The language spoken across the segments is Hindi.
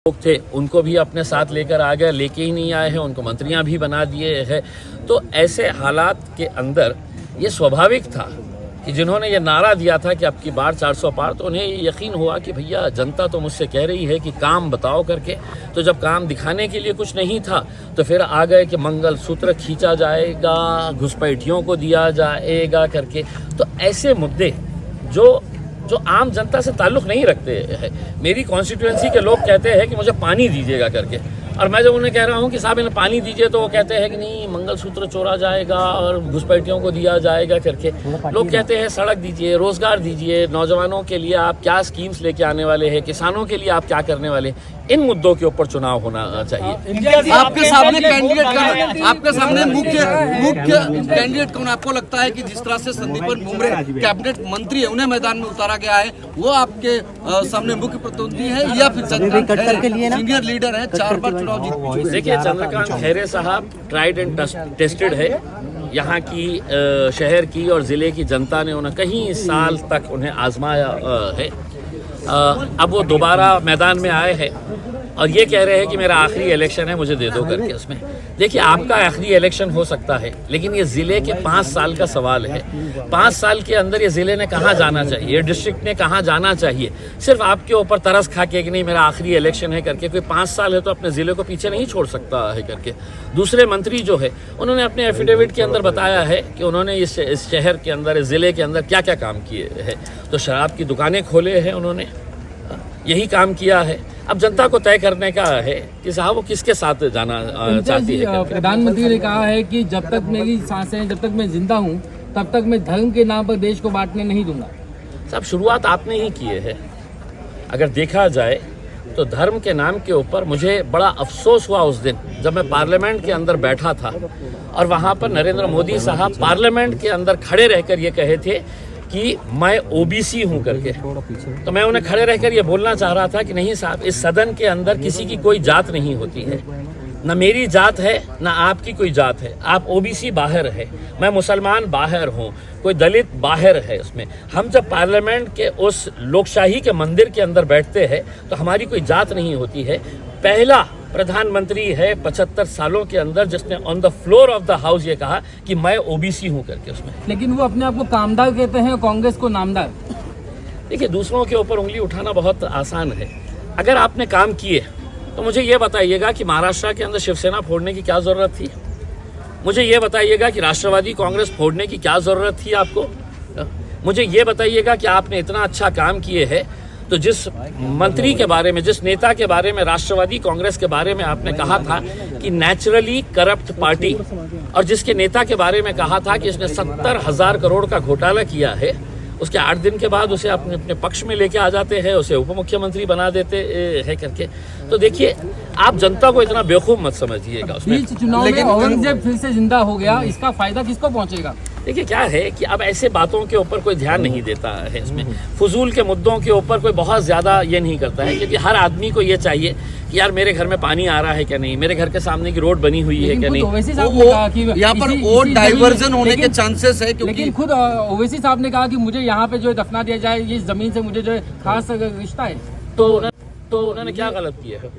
लोग थे उनको भी अपने साथ लेकर आ गए, लेके ही नहीं आए हैं, उनको मंत्रियां भी बना दिए हैं। तो ऐसे हालात के अंदर ये स्वाभाविक था कि जिन्होंने ये नारा दिया था कि अब की बार 400 पार, तो उन्हें ये यकीन हुआ कि भैया जनता तो मुझसे कह रही है कि काम बताओ करके। तो जब काम दिखाने के लिए कुछ नहीं था तो फिर आ गए कि मंगलसूत्र खींचा जाएगा, घुसपैठियों को दिया जाएगा करके। तो ऐसे मुद्दे जो आम जनता से ताल्लुक़ नहीं रखते हैं। मेरी कॉन्स्टिट्यूएंसी के लोग कहते हैं कि मुझे पानी दीजिएगा करके, और मैं जब उन्हें कह रहा हूँ कि साहब इन्हें पानी दीजिए तो वो कहते हैं कि नहीं मंगलसूत्र चोरा जाएगा और घुसपैठियों को दिया जाएगा करके। लोग कहते हैं सड़क दीजिए, रोजगार दीजिए, नौजवानों के लिए आप क्या स्कीम्स लेके आने वाले हैं, किसानों के लिए आप क्या करने वाले। इन मुद्दों के ऊपर चुनाव होना चाहिए। आपके सामने कैंडिडेट कौन, आपके सामने मुख्य कैंडिडेट कौन आपको लगता है कि जिस तरह से संदीपन बुमरे कैबिनेट मंत्री है, उन्हें मैदान में उतारा गया है, वो आपके सामने मुख्य प्रतिद्वंदी है या फिर सीनियर लीडर है, 4 बार चुनाव जीत? देखिए, चंद्रकांत खैरे साहब ट्राइड एंड टेस्टेड है। यहाँ की शहर की और ज़िले की जनता ने उन्हें कई साल तक उन्हें आजमाया है। अब वो दोबारा मैदान में आए हैं और ये कह रहे हैं कि मेरा आखिरी इलेक्शन है, मुझे दे दो करके। उसमें देखिए, आपका आखिरी इलेक्शन हो सकता है, लेकिन ये ज़िले के 5 साल का सवाल है। 5 साल के अंदर ये ज़िले ने कहाँ जाना चाहिए, ये डिस्ट्रिक्ट ने कहाँ जाना चाहिए। सिर्फ आपके ऊपर तरस खा के कि नहीं मेरा आखिरी इलेक्शन है करके, कोई 5 साल है तो अपने ज़िले को पीछे नहीं छोड़ सकता है करके। दूसरे मंत्री जो है उन्होंने अपने एफिडेविट के अंदर बताया है कि उन्होंने इस शहर के अंदर, इस ज़िले के अंदर क्या क्या काम किए हैं। तो शराब की दुकानें खोले हैं उन्होंने, यही काम किया है। अब जनता को तय करने का है कि साहब वो किसके साथ जाना चाहती है। प्रधानमंत्री ने कहा है कि जब तक मेरी सांसें, जब तक मैं जिंदा हूं, तब तक मैं धर्म के नाम पर देश को बांटने नहीं दूंगा। साहब, शुरुआत आपने ही की है। अगर देखा जाए तो धर्म के नाम के ऊपर मुझे बड़ा अफसोस हुआ उस दिन जब मैं पार्लियामेंट के अंदर बैठा था और वहाँ पर नरेंद्र मोदी साहब पार्लियामेंट के अंदर खड़े रहकर ये कहे थे कि मैं ओबीसी हूं करके। तो मैं उन्हें खड़े रहकर ये बोलना चाह रहा था कि नहीं साहब, इस सदन के अंदर किसी की कोई जात नहीं होती है, न मेरी जात है न आपकी कोई जात है। आप ओबीसी बाहर है, मैं मुसलमान बाहर हूँ, कोई दलित बाहर है। उसमें हम जब पार्लियामेंट के उस लोकशाही के मंदिर के अंदर बैठते हैं तो हमारी कोई जात नहीं होती है। पहला प्रधानमंत्री है 75 सालों के अंदर जिसने on the floor of the house ये कहा कि मैं ओबीसी हूं करके। उसमें लेकिन वो अपने आप को कामदार कहते हैं, कांग्रेस को नामदार। देखिए, दूसरों के ऊपर उंगली उठाना बहुत आसान है। अगर आपने काम किए तो मुझे ये बताइएगा कि महाराष्ट्र के अंदर शिवसेना फोड़ने की क्या जरूरत थी। मुझे ये बताइएगा कि राष्ट्रवादी कांग्रेस फोड़ने की क्या जरूरत थी आपको। मुझे ये बताइएगा कि आपने इतना अच्छा काम किए है तो जिस मंत्री के बारे में, जिस नेता के बारे में, राष्ट्रवादी कांग्रेस के बारे में आपने कहा था कि नेचुरली करप्ट पार्टी, और जिसके नेता के बारे में कहा था कि इसने 70,000 करोड़ का घोटाला किया है, उसके 8 दिन के बाद उसे अपने पक्ष में लेके आ जाते हैं, उसे उप मुख्यमंत्री बना देते हैं करके। तो देखिए, आप जनता को इतना बेवकूफ मत समझिएगा। उसमें चुनाव में औरंगजेब फिर से जिंदा हो गया, इसका फायदा किसको पहुंचेगा? देखिए, क्या है कि अब ऐसे बातों के ऊपर कोई ध्यान नहीं देता है। इसमें फजूल के मुद्दों के ऊपर कोई बहुत ज्यादा ये नहीं करता है, क्योंकि हर आदमी को ये चाहिए कि यार मेरे घर में पानी आ रहा है क्या नहीं, मेरे घर के सामने की रोड बनी हुई है क्या नहीं। यहाँ पर वोट डाइवर्जन होने के चांसेस है, लेकिन खुद ओवैसी साहब ने कहा कि मुझे यहाँ पे जो है दफना दिया जाए, ये जमीन से मुझे जो है खास रिश्ता है। तो उन्होंने क्या गलत किया है?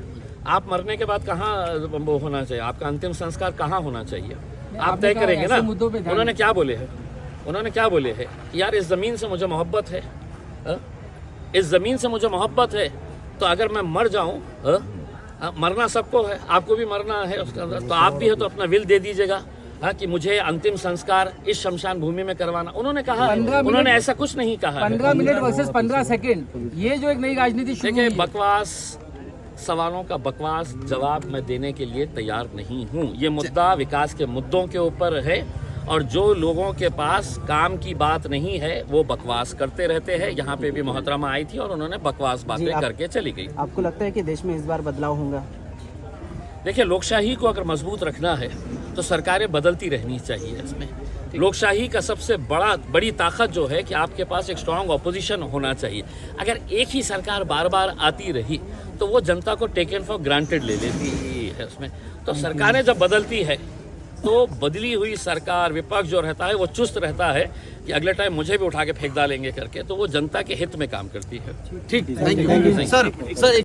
आप मरने के बाद कहाँ वो होना चाहिए, आपका अंतिम संस्कार कहाँ होना चाहिए, आप तय करेंगे ना। उन्होंने क्या बोले हैं? उन्होंने क्या बोले हैं? यार इस जमीन से मुझे मोहब्बत है, इस जमीन से मुझे मोहब्बत है, तो अगर मैं मर जाऊं, मरना सबको है, आपको भी मरना है उसके अंदर, तो आप भी है तो अपना विल दे दीजिएगा कि मुझे अंतिम संस्कार इस शमशान भूमि में करवाना। उन्होंने कहा, उन्होंने ऐसा कुछ नहीं कहा। 15 मिनट वर्सेस 15 सेकेंड, ये जो एक नई राजनीति शुरू हुई है। बकवास सवालों का बकवास जवाब मैं देने के लिए तैयार नहीं हूं। ये मुद्दा विकास के मुद्दों के ऊपर है और जो लोगों के पास काम की बात नहीं है वो बकवास करते रहते हैं। यहाँ पे भी मोहतरमा आई थी और उन्होंने बकवास बातें करके चली गई। आपको लगता है कि देश में इस बार बदलाव होगा? देखिए, लोकशाही को अगर मजबूत रखना है तो सरकारें बदलती रहनी चाहिए। इसमें लोकशाही का सबसे बड़ी ताकत जो है कि आपके पास एक स्ट्रांग ऑपोजिशन होना चाहिए। अगर एक ही सरकार बार बार आती रही तो वो जनता को टेकन फॉर ग्रांटेड ले लेती है। उसमें तो सरकारें जब बदलती है तो बदली हुई सरकार, विपक्ष जो रहता है वो चुस्त रहता है कि अगले टाइम मुझे भी उठा के फेंक डालेंगे करके, तो वो जनता के हित में काम करती है। ठीक, थैंक यू सर।